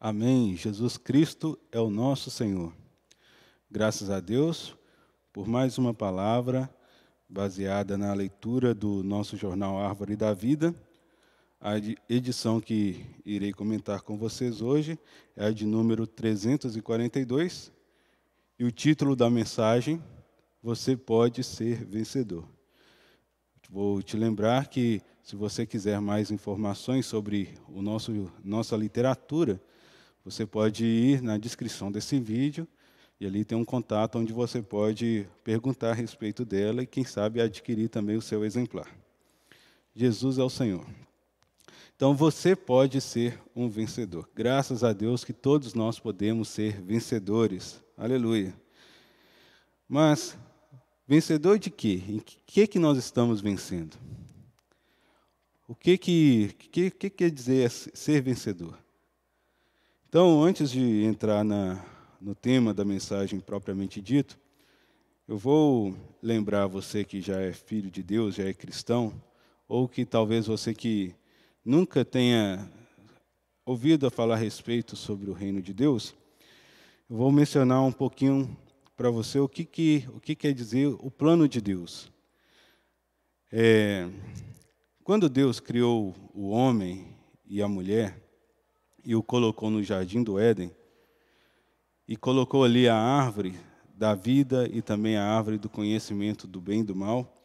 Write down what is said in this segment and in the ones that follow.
Amém. Jesus Cristo é o nosso Senhor. Graças a Deus por mais uma palavra baseada na leitura do nosso jornal Árvore da Vida. A edição que irei comentar com vocês hoje é a de número 342 e o título da mensagem: Você pode ser vencedor. Vou te lembrar que, se você quiser mais informações sobre nossa literatura, você pode ir na descrição desse vídeo e ali tem um contato onde você pode perguntar a respeito dela e, quem sabe, adquirir também o seu exemplar. Jesus é o Senhor. Então, você pode ser um vencedor. Graças a Deus que todos nós podemos ser vencedores. Aleluia. Mas, vencedor de quê? Em que nós estamos vencendo? O que quer dizer ser vencedor? Então, antes de entrar no tema da mensagem propriamente dito, eu vou lembrar você que já é filho de Deus, já é cristão, ou que talvez você que nunca tenha ouvido falar a respeito sobre o reino de Deus, eu vou mencionar um pouquinho para você o que quer dizer o plano de Deus. Quando Deus criou o homem e a mulher e o colocou no jardim do Éden, e colocou ali a árvore da vida e também a árvore do conhecimento do bem e do mal,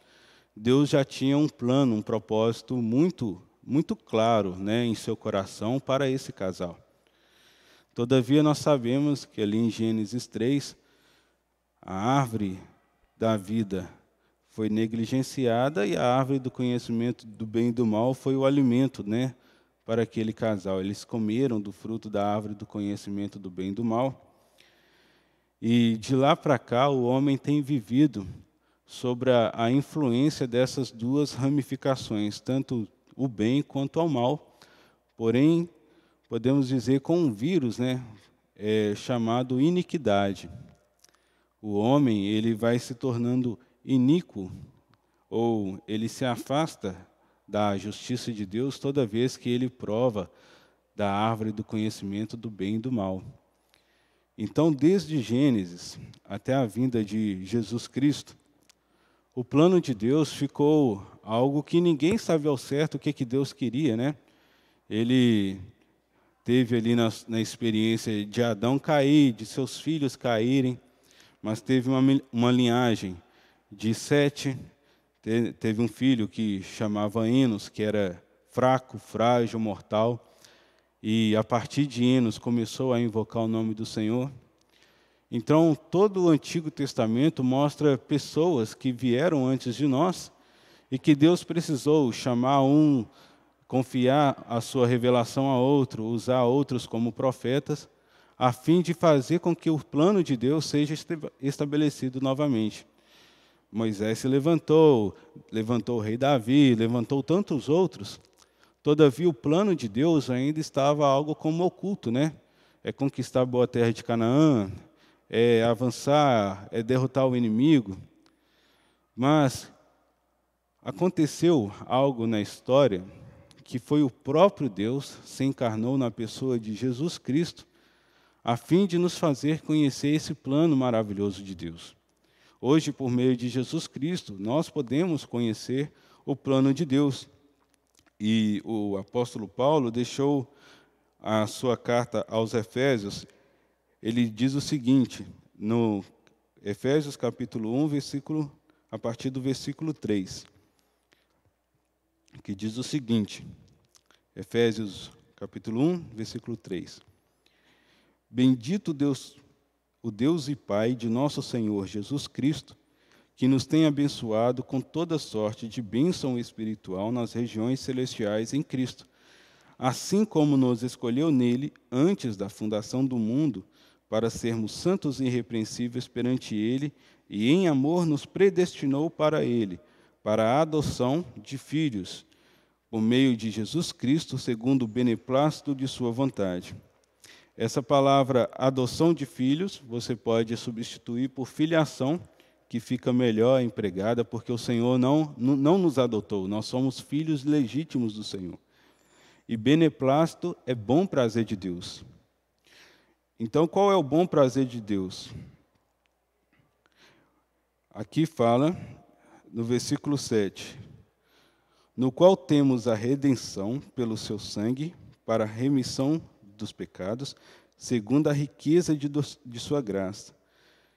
Deus já tinha um plano, um propósito muito claro, em seu coração para esse casal. Todavia, nós sabemos que ali em Gênesis 3, a árvore da vida foi negligenciada e a árvore do conhecimento do bem e do mal foi o alimento, para aquele casal. Eles comeram do fruto da árvore do conhecimento do bem e do mal. E de lá para cá, o homem tem vivido sobre a influência dessas duas ramificações, tanto o bem quanto o mal. Porém, podemos dizer com um vírus, chamado iniquidade. O homem, ele vai se tornando iníquo, ou ele se afasta da justiça de Deus toda vez que ele prova da árvore do conhecimento do bem e do mal. Então, desde Gênesis até a vinda de Jesus Cristo, o plano de Deus ficou algo que ninguém sabe ao certo o que Deus queria, Ele teve ali na experiência de Adão cair, de seus filhos caírem, mas teve uma linhagem de Sete. Teve um filho que chamava Enos, que era fraco, frágil, mortal. E a partir de Enos começou a invocar o nome do Senhor. Então, todo o Antigo Testamento mostra pessoas que vieram antes de nós e que Deus precisou chamar um, confiar a sua revelação a outro, usar outros como profetas, a fim de fazer com que o plano de Deus seja estabelecido novamente. Moisés se levantou o rei Davi, levantou tantos outros. Todavia, o plano de Deus ainda estava algo como oculto, É conquistar a boa terra de Canaã, é avançar, é derrotar o inimigo. Mas aconteceu algo na história que foi o próprio Deus se encarnou na pessoa de Jesus Cristo, a fim de nos fazer conhecer esse plano maravilhoso de Deus. Hoje, por meio de Jesus Cristo, nós podemos conhecer o plano de Deus. E o apóstolo Paulo deixou a sua carta aos Efésios. Ele diz o seguinte, no Efésios capítulo 1, a partir do versículo 3, que diz o seguinte, Efésios capítulo 1, versículo 3. Bendito Deus, o Deus e Pai de nosso Senhor Jesus Cristo, que nos tem abençoado com toda sorte de bênção espiritual nas regiões celestiais em Cristo, assim como nos escolheu nele antes da fundação do mundo, para sermos santos e irrepreensíveis perante ele, e em amor nos predestinou para ele, para a adoção de filhos, por meio de Jesus Cristo, segundo o beneplácito de sua vontade. Essa palavra adoção de filhos, você pode substituir por filiação, que fica melhor empregada, porque o Senhor não nos adotou, nós somos filhos legítimos do Senhor. E beneplácito é bom prazer de Deus. Então, qual é o bom prazer de Deus? Aqui fala, no versículo 7, no qual temos a redenção pelo seu sangue, para a remissão dos pecados, segundo a riqueza de sua graça,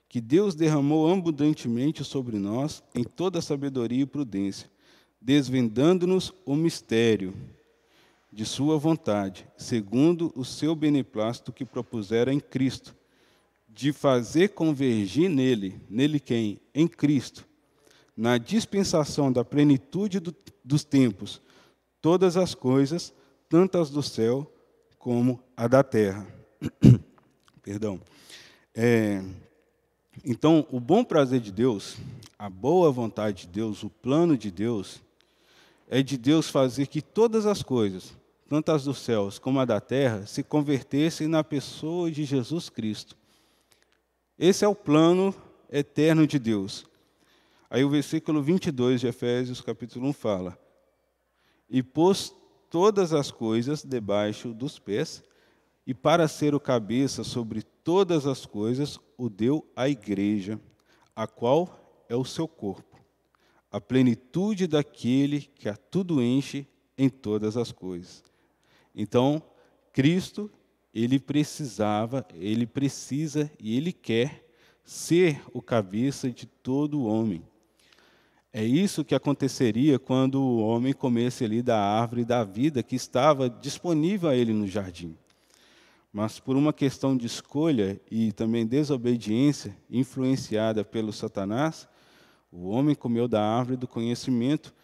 que Deus derramou abundantemente sobre nós em toda sabedoria e prudência, desvendando-nos o mistério de sua vontade, segundo o seu beneplácito que propusera em Cristo, de fazer convergir nele quem? Em Cristo, na dispensação da plenitude dos tempos, todas as coisas, tanto as do céu como a da terra. Perdão. Então, o bom prazer de Deus, a boa vontade de Deus, o plano de Deus, é de Deus fazer que todas as coisas, tanto as dos céus como a da terra, se convertessem na pessoa de Jesus Cristo. Esse é o plano eterno de Deus. Aí o versículo 22 de Efésios, capítulo 1, fala: e pôs todas as coisas debaixo dos pés, e para ser o cabeça sobre todas as coisas, o deu à igreja, a qual é o seu corpo, a plenitude daquele que a tudo enche em todas as coisas. Então, Cristo, ele precisa e ele quer ser o cabeça de todo homem. É isso que aconteceria quando o homem comesse ali da árvore da vida que estava disponível a ele no jardim. Mas por uma questão de escolha e também desobediência, influenciada pelo Satanás, o homem comeu da árvore do conhecimento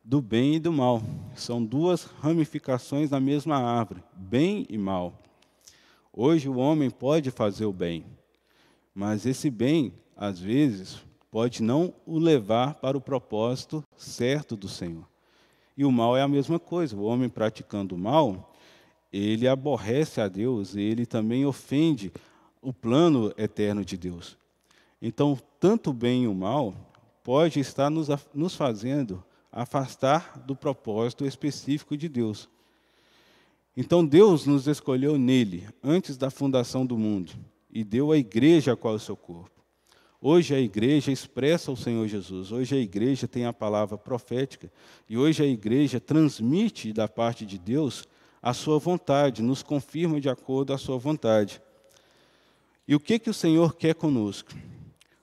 do bem e do mal. São duas ramificações da mesma árvore, bem e mal. Hoje o homem pode fazer o bem, mas esse bem, às vezes, pode não o levar para o propósito certo do Senhor. E o mal é a mesma coisa. O homem praticando o mal, ele aborrece a Deus e ele também ofende o plano eterno de Deus. Então, tanto o bem e o mal pode estar nos fazendo afastar do propósito específico de Deus. Então, Deus nos escolheu nele, antes da fundação do mundo, e deu à igreja a qual é o seu corpo. Hoje a igreja expressa o Senhor Jesus, hoje a igreja tem a palavra profética, e hoje a igreja transmite da parte de Deus a sua vontade, nos confirma de acordo com a sua vontade. E o que o Senhor quer conosco?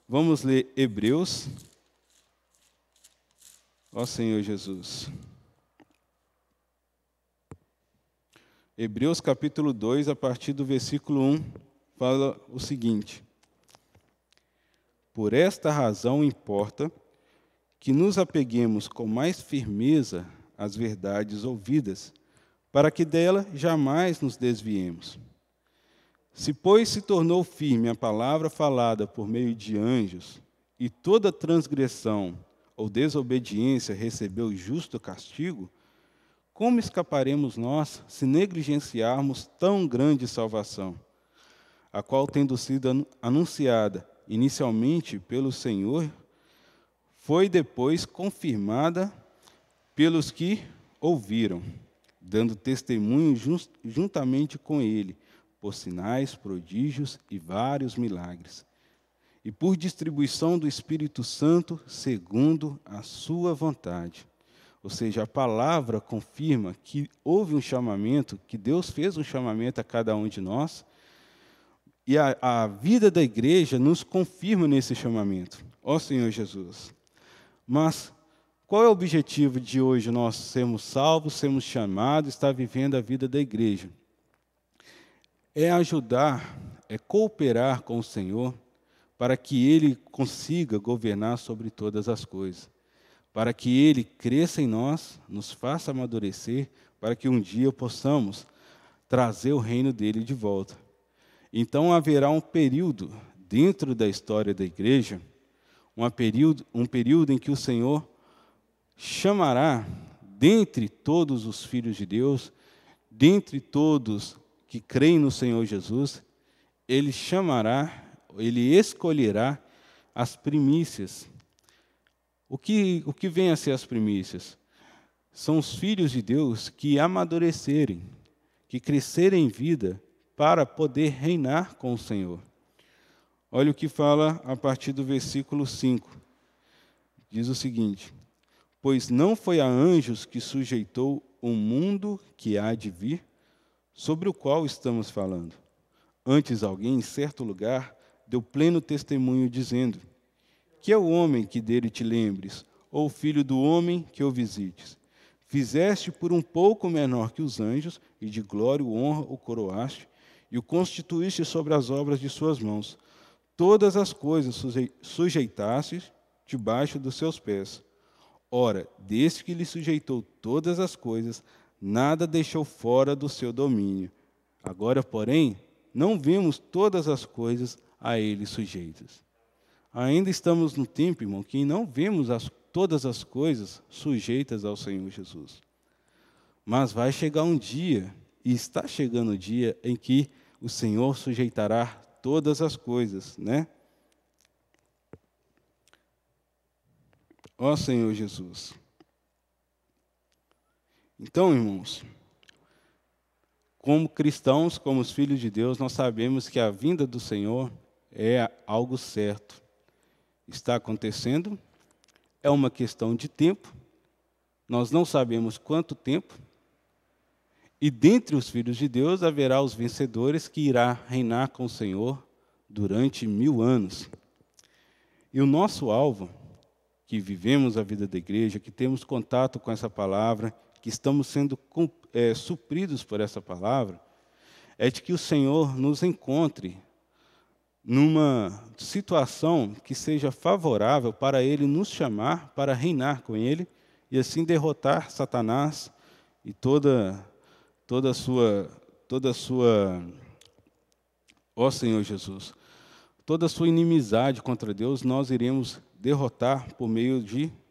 Vamos ler Hebreus. Ó Senhor Jesus. Hebreus capítulo 2, a partir do versículo 1, fala o seguinte: por esta razão importa que nos apeguemos com mais firmeza às verdades ouvidas, para que dela jamais nos desviemos. Se, pois, se tornou firme a palavra falada por meio de anjos, e toda transgressão ou desobediência recebeu justo castigo, como escaparemos nós se negligenciarmos tão grande salvação, a qual, tendo sido anunciada inicialmente pelo Senhor, foi depois confirmada pelos que ouviram, dando testemunho juntamente com ele, por sinais, prodígios e vários milagres, e por distribuição do Espírito Santo, segundo a sua vontade. Ou seja, a palavra confirma que houve um chamamento, que Deus fez um chamamento a cada um de nós, e a vida da igreja nos confirma nesse chamamento. Ó Senhor Jesus. Mas qual é o objetivo de hoje nós sermos salvos, sermos chamados, estar vivendo a vida da igreja? É ajudar, é cooperar com o Senhor para que Ele consiga governar sobre todas as coisas, para que Ele cresça em nós, nos faça amadurecer, para que um dia possamos trazer o reino dEle de volta. Então haverá um período dentro da história da igreja, um período em que o Senhor chamará, dentre todos os filhos de Deus, dentre todos que creem no Senhor Jesus, Ele chamará, Ele escolherá as primícias. O que vem a ser as primícias? São os filhos de Deus que amadurecerem, que crescerem em vida, para poder reinar com o Senhor. Olha o que fala a partir do versículo 5. Diz o seguinte: pois não foi a anjos que sujeitou o mundo que há de vir, sobre o qual estamos falando. Antes alguém, em certo lugar, deu pleno testemunho, dizendo: que é o homem que dele te lembres, ou o filho do homem que o visites? Fizeste por um pouco menor que os anjos, e de glória e honra o coroaste, e o constituíste sobre as obras de suas mãos. Todas as coisas sujeitastes debaixo dos seus pés. Ora, desde que lhe sujeitou todas as coisas, nada deixou fora do seu domínio. Agora, porém, não vemos todas as coisas a ele sujeitas. Ainda estamos no tempo, irmão, que não vemos todas as coisas sujeitas ao Senhor Jesus. Mas vai chegar um dia, e está chegando o dia, em que o Senhor sujeitará todas as coisas, né? Ó Senhor Jesus. Então, irmãos, como cristãos, como os filhos de Deus, nós sabemos que a vinda do Senhor é algo certo. Está acontecendo, é uma questão de tempo, nós não sabemos quanto tempo, e dentre os filhos de Deus haverá os vencedores que irá reinar com o Senhor durante 1000 anos. E o nosso alvo, que vivemos a vida da igreja, que temos contato com essa palavra, que estamos sendo supridos por essa palavra, é de que o Senhor nos encontre numa situação que seja favorável para Ele nos chamar para reinar com Ele e assim derrotar Satanás e toda a sua, ó Senhor Jesus, toda a sua inimizade contra Deus, nós iremos derrotar por meio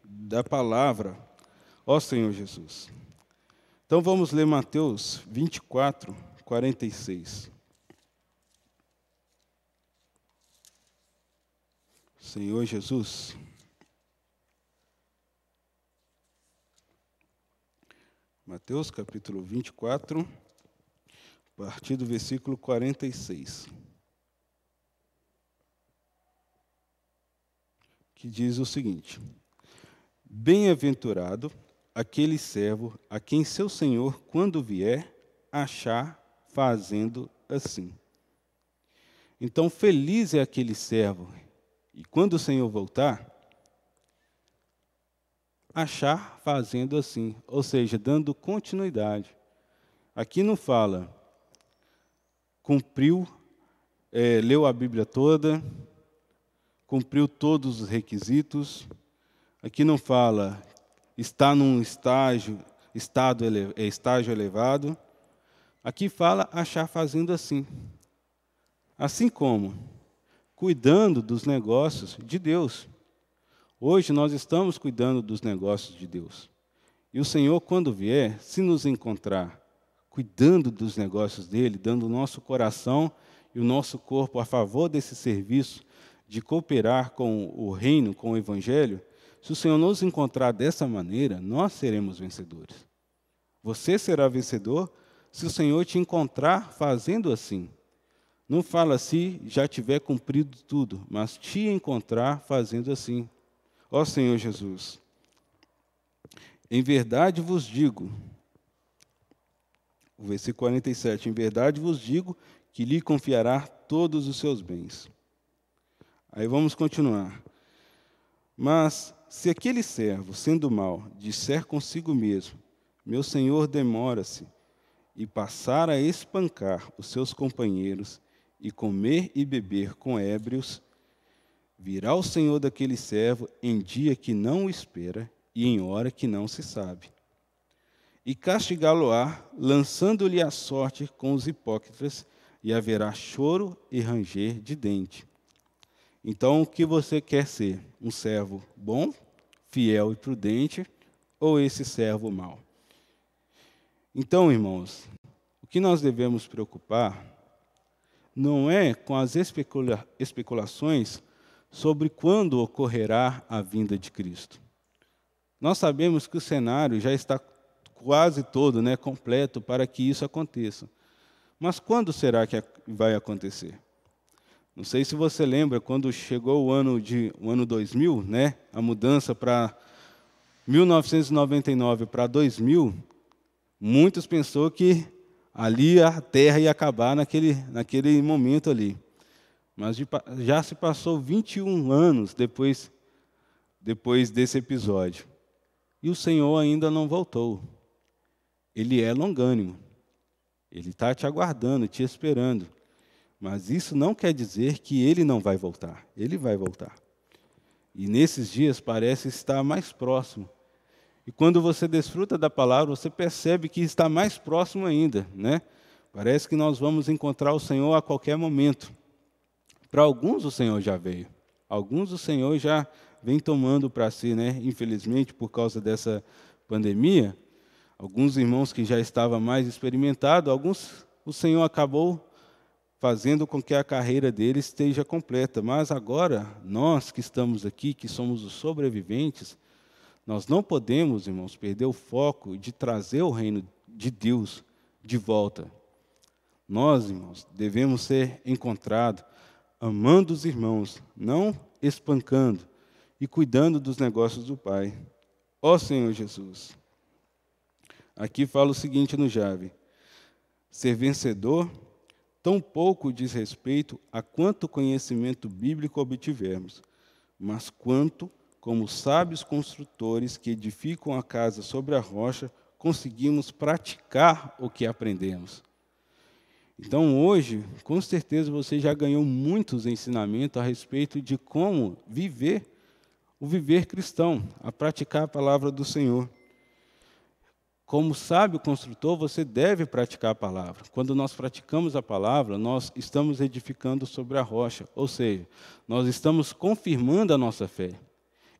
da palavra, ó Senhor Jesus. Então vamos ler Mateus 24, 46. Senhor Jesus. Mateus capítulo 24, a partir do versículo 46. Que diz o seguinte: bem-aventurado aquele servo a quem seu senhor, quando vier, achar fazendo assim. Então, feliz é aquele servo, e quando o Senhor voltar, achar fazendo assim, ou seja, dando continuidade. Aqui não fala, cumpriu, leu a Bíblia toda, cumpriu todos os requisitos. Aqui não fala, está num estágio elevado. Aqui fala achar fazendo assim. Assim como cuidando dos negócios de Deus. Hoje nós estamos cuidando dos negócios de Deus. E o Senhor, quando vier, se nos encontrar cuidando dos negócios dele, dando o nosso coração e o nosso corpo a favor desse serviço de cooperar com o reino, com o Evangelho, se o Senhor nos encontrar dessa maneira, nós seremos vencedores. Você será vencedor se o Senhor te encontrar fazendo assim. Não fala se já tiver cumprido tudo, mas te encontrar fazendo assim. Ó Senhor Jesus, em verdade vos digo, o versículo 47, em verdade vos digo que lhe confiará todos os seus bens. Aí vamos continuar. Mas se aquele servo, sendo mau, disser consigo mesmo, meu senhor demora-se, e passar a espancar os seus companheiros, e comer e beber com ébrios, virá o senhor daquele servo em dia que não o espera e em hora que não se sabe. E castigá-lo-á, lançando-lhe a sorte com os hipócritas, e haverá choro e ranger de dente. Então, o que você quer ser? Um servo bom, fiel e prudente, ou esse servo mau? Então, irmãos, o que nós devemos preocupar não é com as especulações sobre quando ocorrerá a vinda de Cristo. Nós sabemos que o cenário já está quase todo, completo para que isso aconteça. Mas quando será que vai acontecer? Não sei se você lembra, quando chegou o ano 2000, né, a mudança para 1999 para 2000, muitos pensou que ali a Terra ia acabar naquele momento ali. Mas já se passou 21 anos depois desse episódio. E o Senhor ainda não voltou. Ele é longânimo. Ele está te aguardando, te esperando. Mas isso não quer dizer que Ele não vai voltar. Ele vai voltar. E nesses dias parece estar mais próximo. E quando você desfruta da palavra, você percebe que está mais próximo ainda, né? Parece que nós vamos encontrar o Senhor a qualquer momento. Para alguns o Senhor já veio. Alguns o Senhor já vem tomando para si, né? Infelizmente, por causa dessa pandemia, alguns irmãos que já estavam mais experimentados, alguns o Senhor acabou fazendo com que a carreira deles esteja completa. Mas agora, nós que estamos aqui, que somos os sobreviventes, nós não podemos, irmãos, perder o foco de trazer o reino de Deus de volta. Nós, irmãos, devemos ser encontrados amando os irmãos, não espancando e cuidando dos negócios do Pai. Ó Senhor Jesus. Aqui fala o seguinte no Jave: ser vencedor tão pouco diz respeito a quanto conhecimento bíblico obtivermos, mas quanto, como sábios construtores que edificam a casa sobre a rocha, conseguimos praticar o que aprendemos. Então, hoje, com certeza, você já ganhou muitos ensinamentos a respeito de como viver o viver cristão, a praticar a palavra do Senhor. Como sábio construtor, você deve praticar a palavra. Quando nós praticamos a palavra, nós estamos edificando sobre a rocha, ou seja, nós estamos confirmando a nossa fé.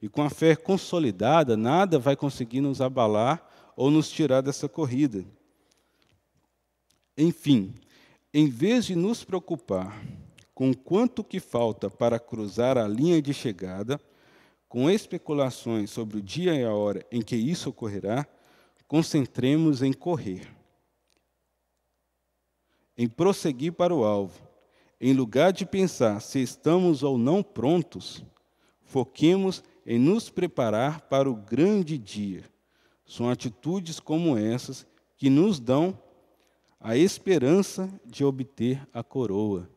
E com a fé consolidada, nada vai conseguir nos abalar ou nos tirar dessa corrida. Enfim, em vez de nos preocupar com quanto que falta para cruzar a linha de chegada, com especulações sobre o dia e a hora em que isso ocorrerá, concentremos em correr, em prosseguir para o alvo. Em lugar de pensar se estamos ou não prontos, foquemos em nos preparar para o grande dia. São atitudes como essas que nos dão a esperança de obter a coroa.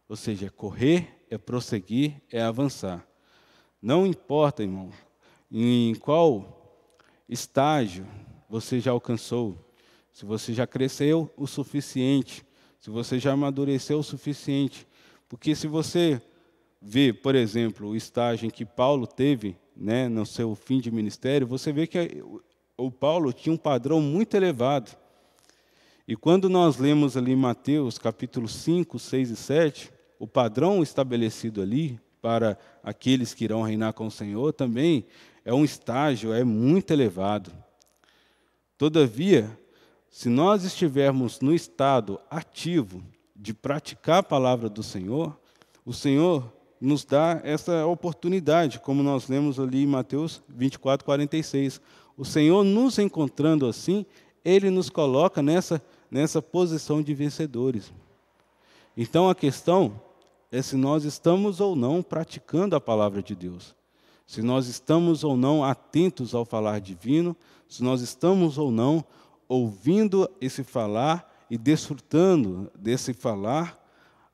Ou seja, é correr, é prosseguir, é avançar. Não importa, irmão, em qual estágio você já alcançou, se você já cresceu o suficiente, se você já amadureceu o suficiente. Porque se você vê, por exemplo, o estágio em que Paulo teve, né, no seu fim de ministério, você vê que o Paulo tinha um padrão muito elevado. E quando nós lemos ali Mateus capítulo 5, 6 e 7, o padrão estabelecido ali para aqueles que irão reinar com o Senhor também é um estágio, é muito elevado. Todavia, se nós estivermos no estado ativo de praticar a palavra do Senhor, o Senhor nos dá essa oportunidade, como nós lemos ali em Mateus 24, 46. O Senhor nos encontrando assim, Ele nos coloca nessa posição de vencedores. Então, a questão é se nós estamos ou não praticando a palavra de Deus, se nós estamos ou não atentos ao falar divino, se nós estamos ou não ouvindo esse falar e desfrutando desse falar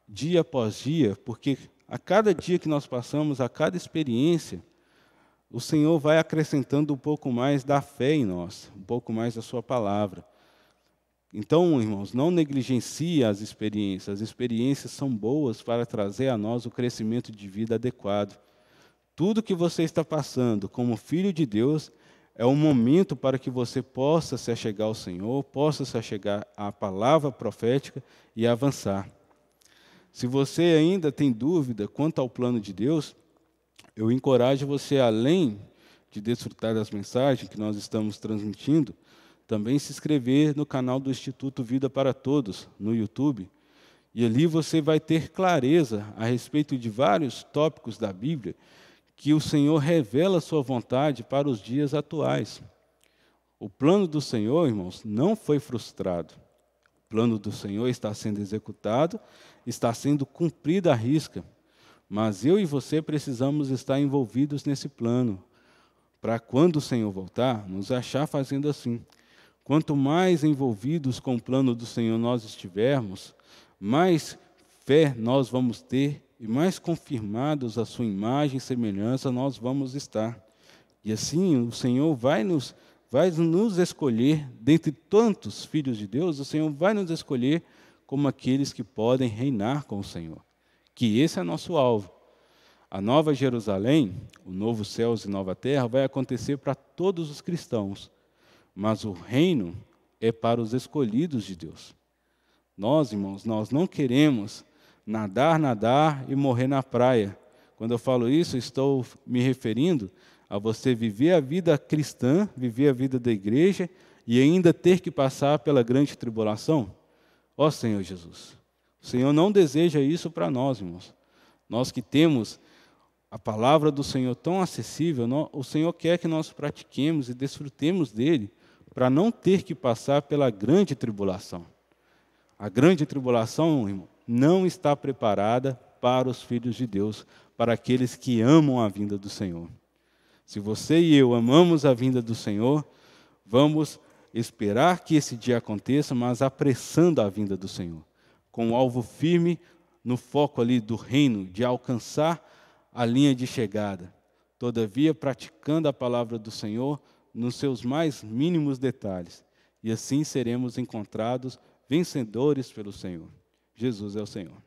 dia após dia, porque a cada dia que nós passamos, a cada experiência, o Senhor vai acrescentando um pouco mais da fé em nós, um pouco mais da sua palavra. Então, irmãos, não negligencie as experiências são boas para trazer a nós o crescimento de vida adequado. Tudo que você está passando como filho de Deus é um momento para que você possa se achegar ao Senhor, possa se achegar à palavra profética e avançar. Se você ainda tem dúvida quanto ao plano de Deus, eu encorajo você, além de desfrutar das mensagens que nós estamos transmitindo, também se inscrever no canal do Instituto Vida para Todos, no YouTube. E ali você vai ter clareza a respeito de vários tópicos da Bíblia que o Senhor revela a sua vontade para os dias atuais. O plano do Senhor, irmãos, não foi frustrado. O plano do Senhor está sendo executado, está sendo cumprido à risca. Mas eu e você precisamos estar envolvidos nesse plano, para quando o Senhor voltar, nos achar fazendo assim. Quanto mais envolvidos com o plano do Senhor nós estivermos, mais fé nós vamos ter e mais confirmados a sua imagem e semelhança nós vamos estar. E assim o Senhor vai nos escolher, dentre tantos filhos de Deus, o Senhor vai nos escolher como aqueles que podem reinar com o Senhor. Que esse é nosso alvo. A nova Jerusalém, o novo céus e nova terra, vai acontecer para todos os cristãos. Mas o reino é para os escolhidos de Deus. Nós, irmãos, nós não queremos nadar e morrer na praia. Quando eu falo isso, estou me referindo a você viver a vida cristã, viver a vida da igreja e ainda ter que passar pela grande tribulação. Ó Senhor Jesus, o Senhor não deseja isso para nós, irmãos. Nós que temos a palavra do Senhor tão acessível, o Senhor quer que nós pratiquemos e desfrutemos dele, para não ter que passar pela grande tribulação. A grande tribulação, irmão, não está preparada para os filhos de Deus, para aqueles que amam a vinda do Senhor. Se você e eu amamos a vinda do Senhor, vamos esperar que esse dia aconteça, mas apressando a vinda do Senhor, com o alvo firme no foco ali do reino, de alcançar a linha de chegada. Todavia, praticando a palavra do Senhor, nos seus mais mínimos detalhes, e assim seremos encontrados vencedores pelo Senhor. Jesus é o Senhor.